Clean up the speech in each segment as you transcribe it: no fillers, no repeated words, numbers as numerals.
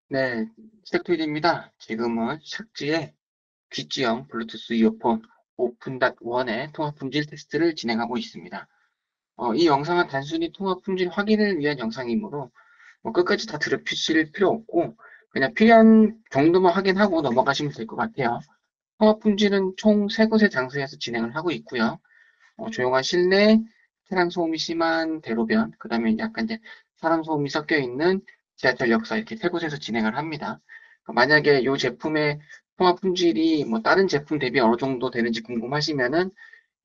네, 스택토일입니다. 지금은 샥지의 귀지형 블루투스 이어폰 오픈.1의 통합 품질 테스트를 진행하고 있습니다. 이 영상은 단순히 통합 품질 확인을 위한 영상이므로 끝까지 다 들으실 필요 없고 그냥 필요한 정도만 확인하고 넘어가시면 될 것 같아요. 통합 품질은 총 3곳의 장소에서 진행을 하고 있고요. 조용한 실내, 차량 소음이 심한 대로변, 그 다음에 약간 이제 사람 소음이 섞여 있는 지하철 역사 이렇게 3곳에서 진행을 합니다. 만약에 이 제품의 통합 품질이 뭐 다른 제품 대비 어느 정도 되는지 궁금하시면은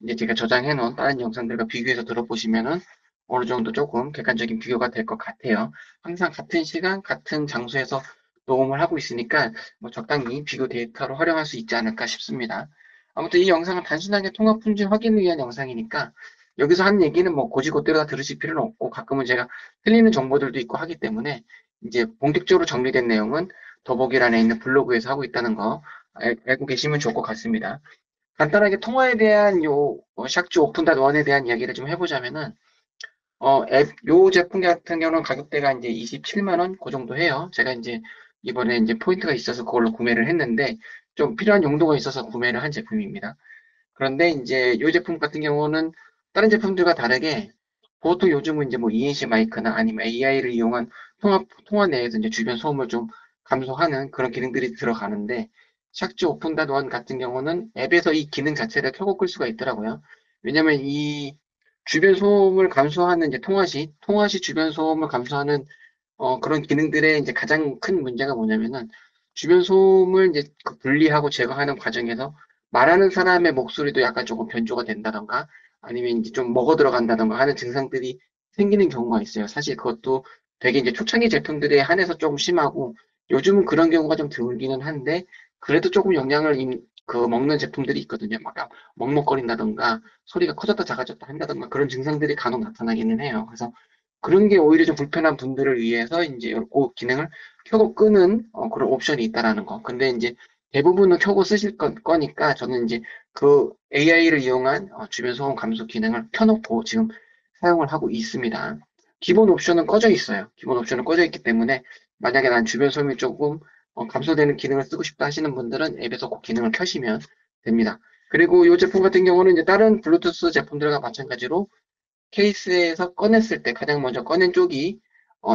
이제 제가 저장해 놓은 다른 영상들과 비교해서 들어보시면은 어느 정도 조금 객관적인 비교가 될 것 같아요. 항상 같은 시간, 같은 장소에서 녹음을 하고 있으니까 뭐 적당히 비교 데이터로 활용할 수 있지 않을까 싶습니다. 아무튼 이 영상은 단순하게 통합 품질 확인을 위한 영상이니까 여기서 하는 얘기는 뭐 곧이곧대로 다 들으실 필요는 없고 가끔은 제가 틀리는 정보들도 있고 하기 때문에 이제 본격적으로 정리된 내용은 더보기란에 있는 블로그에서 하고 있다는 거 알고 계시면 좋을 것 같습니다. 간단하게 통화에 대한 샥즈 오픈.1에 대한 이야기를 좀 해보자면은, 요 제품 같은 경우는 가격대가 이제 27만 원, 그 정도 해요. 제가 이제 이번에 이제 포인트가 있어서 그걸로 구매를 했는데, 좀 필요한 용도가 있어서 구매를 한 제품입니다. 그런데 이제 요 제품 같은 경우는 다른 제품들과 다르게 보통 요즘은 이제 뭐 ENC 마이크나 아니면 AI를 이용한 통화 내에서 이제 주변 소음을 좀 감소하는 그런 기능들이 들어가는데 샥즈 오픈닷원 같은 경우는 앱에서 이 기능 자체를 켜고 끌 수가 있더라고요. 왜냐면 이 주변 소음을 감소하는 이제 통화 시 주변 소음을 감소하는 그런 기능들의 이제 가장 큰 문제가 뭐냐면은 주변 소음을 이제 그 분리하고 제거하는 과정에서 말하는 사람의 목소리도 약간 조금 변조가 된다던가 아니면 이제 좀 먹어 들어간다던가 하는 증상들이 생기는 경우가 있어요. 사실 그것도 되게 이제 초창기 제품들에 한해서 조금 심하고 요즘은 그런 경우가 좀 드물기는 한데 그래도 조금 영향을 먹는 제품들이 있거든요. 막 먹먹거린다던가 소리가 커졌다 작아졌다 한다던가 그런 증상들이 간혹 나타나기는 해요. 그래서 그런 게 오히려 좀 불편한 분들을 위해서 이제 그 기능을 켜고 끄는 그런 옵션이 있다라는 거. 근데 이제 대부분은 켜고 쓰실 거니까 저는 이제 그 AI를 이용한 주변 소음 감소 기능을 켜놓고 지금 사용을 하고 있습니다. 기본 옵션은 꺼져 있어요. 기본 옵션은 꺼져 있기 때문에 만약에 난 주변 소음이 조금 감소되는 기능을 쓰고 싶다 하시는 분들은 앱에서 그 기능을 켜시면 됩니다. 그리고 이 제품 같은 경우는 이제 다른 블루투스 제품들과 마찬가지로 케이스에서 꺼냈을 때 가장 먼저 꺼낸 쪽이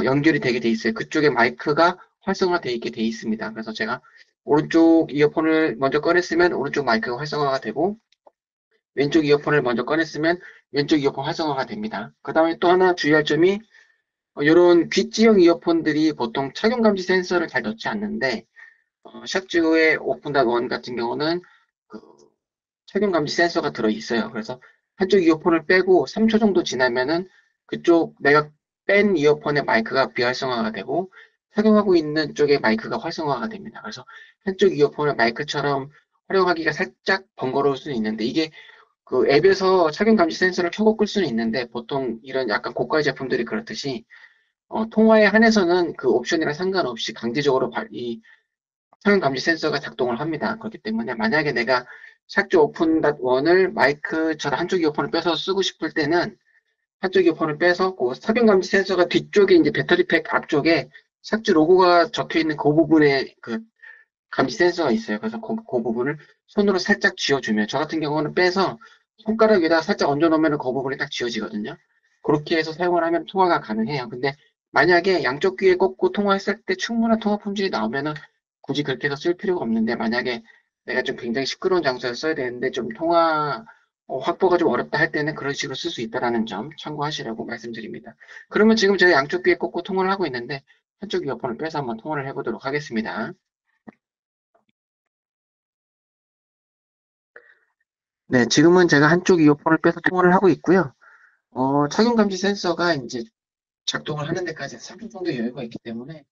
연결이 되게 돼 있어요. 그쪽에 마이크가 활성화되어 있게 돼 있습니다. 그래서 제가 오른쪽 이어폰을 먼저 꺼냈으면 오른쪽 마이크가 활성화가 되고 왼쪽 이어폰을 먼저 꺼냈으면 왼쪽 이어폰 활성화가 됩니다. 그 다음에 또 하나 주의할 점이 이런 귀지형 이어폰들이 보통 착용 감지 센서를 잘 넣지 않는데 샥즈의 오픈닷원 같은 경우는 그 착용 감지 센서가 들어 있어요. 그래서 한쪽 이어폰을 빼고 3초 정도 지나면은 그쪽 내가 뺀 이어폰의 마이크가 비활성화가 되고 착용하고 있는 쪽의 마이크가 활성화가 됩니다. 그래서 한쪽 이어폰을 마이크처럼 활용하기가 살짝 번거로울 수는 있는데 이게 그 앱에서 착용 감지 센서를 켜고 끌 수는 있는데 보통 이런 약간 고가의 제품들이 그렇듯이 통화에 한해서는 그 옵션이랑 상관없이 강제적으로 이 사용 감지 센서가 작동을 합니다. 그렇기 때문에 만약에 내가 샥즈 오픈.1을 마이크처럼 한쪽 이어폰을 빼서 쓰고 싶을 때는 한쪽 이어폰을 빼서 그 사용 감지 센서가 뒤쪽에 이제 배터리팩 앞쪽에 샥즈 로고가 적혀 있는 그 부분에 그 감지 센서가 있어요. 그래서 그 부분을 손으로 살짝 쥐어주면 저 같은 경우는 빼서 손가락 위에다 살짝 얹어놓으면 그 부분이 딱 쥐어지거든요. 그렇게 해서 사용을 하면 통화가 가능해요. 근데 만약에 양쪽 귀에 꽂고 통화했을 때 충분한 통화 품질이 나오면은 굳이 그렇게 해서 쓸 필요가 없는데 만약에 내가 좀 굉장히 시끄러운 장소에서 써야 되는데 좀 통화 확보가 좀 어렵다 할 때는 그런 식으로 쓸 수 있다라는 점 참고하시라고 말씀드립니다. 그러면 지금 제가 양쪽 귀에 꽂고 통화를 하고 있는데 한쪽 이어폰을 빼서 한번 통화를 해보도록 하겠습니다. 네, 지금은 제가 한쪽 이어폰을 빼서 통화를 하고 있고요. 착용 감지 센서가 이제 작동을 하는 데까지 3분 정도 여유가 있기 때문에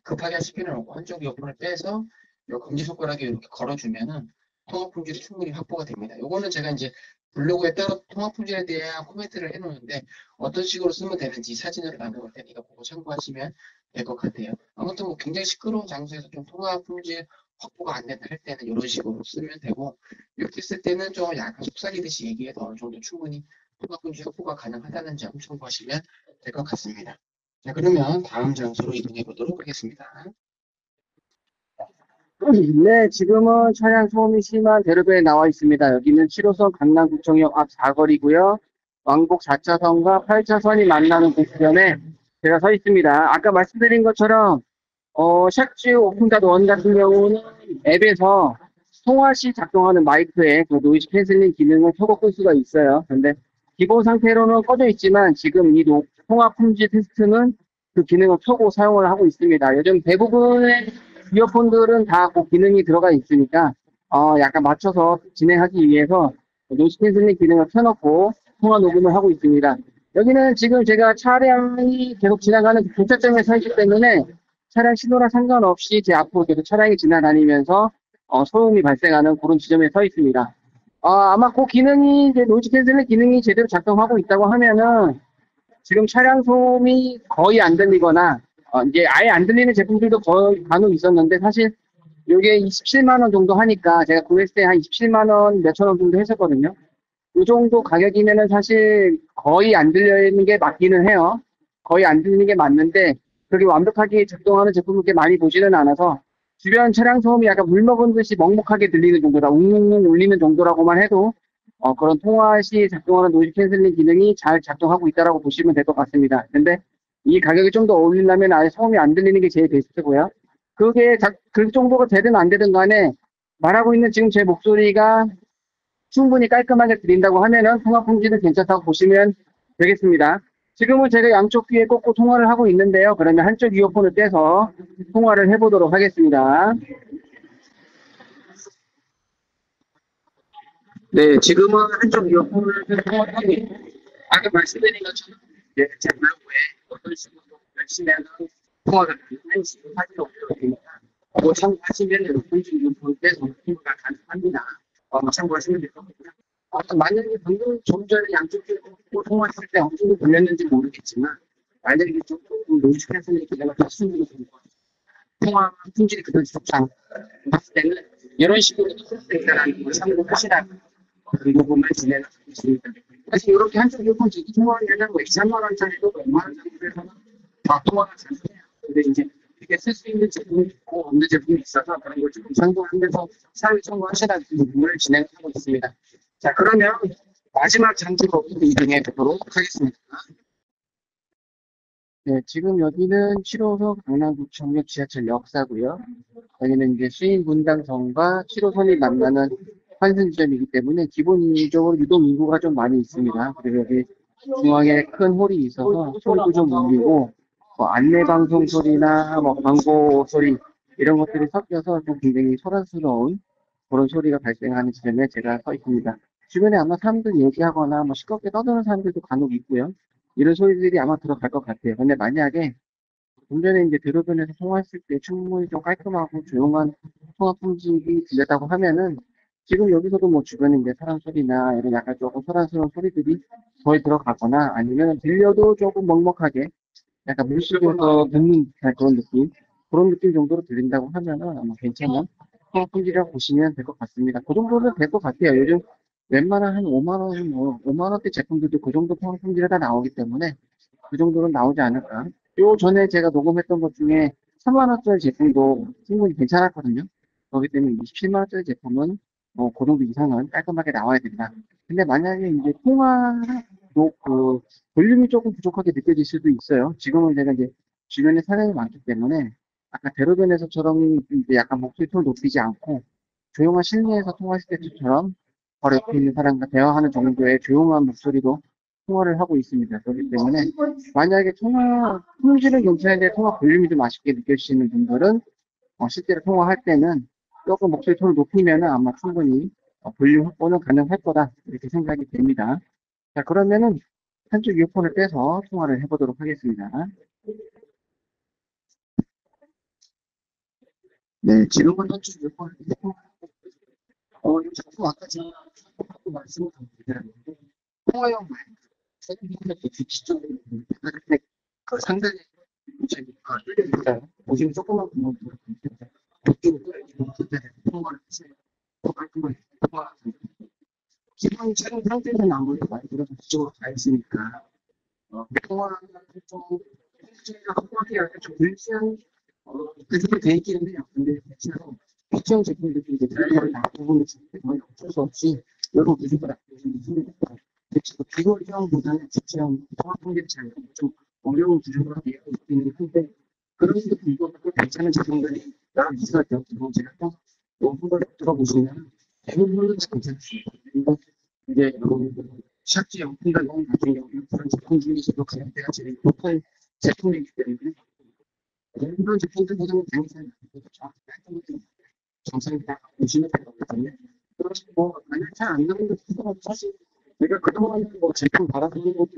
급하게 하실 필요는 없고 한쪽 이어폰을 빼서 요 검지손가락에 이렇게 걸어주면은 통화 품질이 충분히 확보가 됩니다. 요거는 제가 이제 블로그에 따로 통화 품질에 대한 코멘트를 해놓는데 어떤 식으로 쓰면 되는지 사진으로 남겨볼 테니까 그거 참고하시면 될 것 같아요. 아무튼 뭐 굉장히 시끄러운 장소에서 좀 통화 품질 확보가 안 된다 할 때는 이런 식으로 쓰면 되고 이렇게 쓸 때는 좀 약간 속삭이듯이 얘기해도 어느 정도 충분히 통화 품질 확보가 가능하다는 점 참고하시면 될 것 같습니다. 자, 그러면 다음 장소로 이동해 보도록 하겠습니다. 네, 지금은 차량 소음이 심한 대로변에 나와 있습니다. 여기는 7호선 강남구청역 앞 사거리고요. 왕복 4차선과 8차선이 만나는 구간에 제가 서 있습니다. 아까 말씀드린 것처럼 샥즈 오픈닷 원 같은 경우는 앱에서 통화 시 작동하는 마이크에 그 노이즈 캔슬링 기능을 켜고 끌 수가 있어요. 근데 기본 상태로는 꺼져 있지만 지금 이 통화 품질 테스트는 그 기능을 켜고 사용을 하고 있습니다. 요즘 대부분의 이어폰들은 다 그 기능이 들어가 있으니까 약간 맞춰서 진행하기 위해서 노이즈 캔슬링 기능을 켜놓고 통화 녹음을 하고 있습니다. 여기는 지금 제가 차량이 계속 지나가는 교차점에 서 있기 때문에 차량 신호랑 상관없이 제 앞으로 계속 차량이 지나다니면서 소음이 발생하는 그런 지점에 서 있습니다. 아마 그 기능이 이제 노이즈 캔슬링 기능이 제대로 작동하고 있다고 하면은 지금 차량 소음이 거의 안 들리거나 이제 아예 안 들리는 제품들도 거의 간혹 있었는데 사실 이게 27만 원 정도 하니까 제가 구매했을 때 한 27만 원 몇천 원 정도 했었거든요. 이 정도 가격이면은 사실 거의 안 들리는 게 맞기는 해요. 거의 안 들리는 게 맞는데 그렇게 완벽하게 작동하는 제품을 그렇게 많이 보지는 않아서 주변 차량 소음이 약간 물 먹은 듯이 먹먹하게 들리는 정도다. 웅웅 울리는 정도라고만 해도 그런 통화 시 작동하는 노이즈 캔슬링 기능이 잘 작동하고 있다라고 보시면 될 것 같습니다. 근데 이 가격이 좀 더 어울리려면 아예 소음이 안 들리는 게 제일 베스트고요. 그 정도가 되든 안 되든 간에 말하고 있는 지금 제 목소리가 충분히 깔끔하게 들린다고 하면은 통화 품질은 괜찮다고 보시면 되겠습니다. 지금은 제가 양쪽 귀에 꽂고 통화를 하고 있는데요. 그러면 한쪽 이어폰을 떼서 통화를 해보도록 하겠습니다. 네, 지금은 한쪽 이어폰을 떼서 통화를 하고 있고, 아까 말씀드린 것처럼 제 블로그에 어떤 식으로 열심히 하는 통화가 가능한지 사진을 올려드립니다. 그거 참고하시면 본인 이어폰을 떼서 통화가 가능합니다. 참고하시면 될 것 같고요. 만약에 방금 좀 전에 양쪽 귀에 꽂고 통화했을 때 어느 정도 들렸는지 모르겠지만, 만약에 조금 노이즈 캔슬링 기능을 다 쓰는 통화 품질이 그대로 좋지 않고 봤을 때는 이런 식으로 쓸 수 있다는 걸 참고하시라고 그 부분만 진행하고 있습니다. 사실 이렇게 한쪽 이어폰 지기 통화를 하는 거 2, 3만 원짜리도 5만 원짜리도 해서는 다 통화가 가능해요. 근데 이제 이렇게 쓸 수 있는 제품이 있고 없는 제품이 있어서 그런 걸 조금 참고하면서 사용을 참고하시라는 부분을 진행하고 있습니다. 자, 그러면 마지막 장치로 이동해 보도록 하겠습니다. 네, 지금 여기는 7호선 강남구청역 지하철 역사고요. 여기는 이제 수인분당선과 7호선이 만나는 환승지점이기 때문에 기본적으로 유동 인구가 좀 많이 있습니다. 그리고 여기 중앙에 큰 홀이 있어서 소리도 좀 울리고 뭐 안내방송 소리나 뭐 광고 소리 이런 것들이 섞여서 좀 굉장히 소란스러운 그런 소리가 발생하는 지점에 제가 서 있습니다. 주변에 아마 사람들 얘기하거나 뭐 시끄럽게 떠드는 사람들도 간혹 있고요. 이런 소리들이 아마 들어갈 것 같아요. 근데 만약에 좀 전에 이제 대로변에서 통화했을 때 충분히 좀 깔끔하고 조용한 통화 품질이 들렸다고 하면은 지금 여기서도 뭐 주변에 이제 사람 소리나 이런 약간 조금 소란스러운 소리들이 거의 들어가거나 아니면 들려도 조금 먹먹하게 약간 물속에서 듣는 그런 느낌 정도로 들린다고 하면은 아마 괜찮은 통화 품질이라고 보시면 될 것 같습니다. 그 정도는 될 것 같아요. 요즘 웬만한 한 5만 원, 뭐 5만 원대 제품들도 그 정도 통화 품질이 다 나오기 때문에 그 정도는 나오지 않을까. 요 전에 제가 녹음했던 것 중에 3만 원짜리 제품도 충분히 괜찮았거든요. 그렇기 때문에 27만 원짜리 제품은 그 정도 이상은 깔끔하게 나와야 된다. 근데 만약에 이제 통화도 볼륨이 조금 부족하게 느껴질 수도 있어요. 지금은 제가 이제 주변에 사람이 많기 때문에 아까 대로변에서처럼 이제 약간 목소리 톤을 높이지 않고 조용한 실내에서 통화했을 때처럼 바로 옆에 있는 사람과 대화하는 정도의 조용한 목소리로 통화를 하고 있습니다. 그렇기 때문에 만약에 통화 품질은 괜찮은데 통화 볼륨이 좀 아쉽게 느껴지시는 분들은 실제로 통화할 때는 조금 목소리 톤을 높이면은 아마 충분히 볼륨 확보는 가능할 거다 이렇게 생각이 됩니다. 자, 그러면은 한쪽 이어폰을 빼서 통화를 해보도록 하겠습니다. 네, 지금은 한쪽 이어폰을 빼서 이 제품 아까 제가 말씀을 드렸는데 통화용 마이크 세팅하는 그 뒤쪽으로 근데 그 상단에 뚫려 있어요. 보시면 조그만 구멍이 있는데 그쪽으로 통화를 하세요. 더 깔끔하게 통화. 기본 촬영 상태에서는 아무래도 많이 들어서 그쪽으로 가 있으니까 통화를 좀 확보하기가 좀 불리한 그렇게 돼 있기는 해요. 근데 실제로 귀지형 제품들이 이제 비교를 나쁘는 거의 어쩔 수 없이 이런 기술을 나쁘는 있습니다. 비교형보다는 귀지형 통합분기를 잘좀 어려운 구조로 이해하고 있기는 한데 그런데도 불구하고 괜찮은 제품들이 여러 가지가 되었고 제가 또 연구를 들어보시면 대부분은 다 괜찮습니다. 그리고 이제 샥지 용품들 같은 경우는 그런 제품 중에서도 가격대가 제일 높은 제품이기 때문에 이런 제품들보다는 당연히 정상이다 보시면 될 것 같은데 그래서 뭐 만약 잘안 나오는 것도 사실 내가 그동안 뭐 제품 받아보는 것도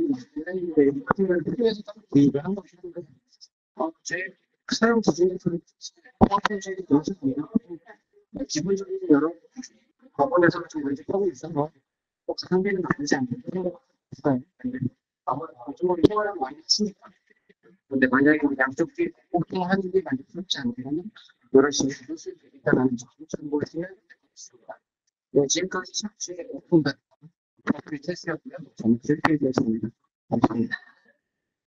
많은데 같은 경우는 필요해서 따로 구입을 한 거긴 한데 제 사용 기준에서는 통합품질이 좋습니다. 기본적인 여러 법원에서는 좀 문제하고 있어서 가성비는 나쁘지 않는 생각이 근데 아무래도 좀 생활을 많이 했으니까 근데 만약에 양쪽 뒤에 복동하는 게 만족스럽지 않으면 여러 식으로 쓸 수 있다는 점을 참고하시면 될 것 같습니다. 네, 지금까지 샵의 오픈된 테스트였고요. 저는 실패되었습니다. 감사합니다.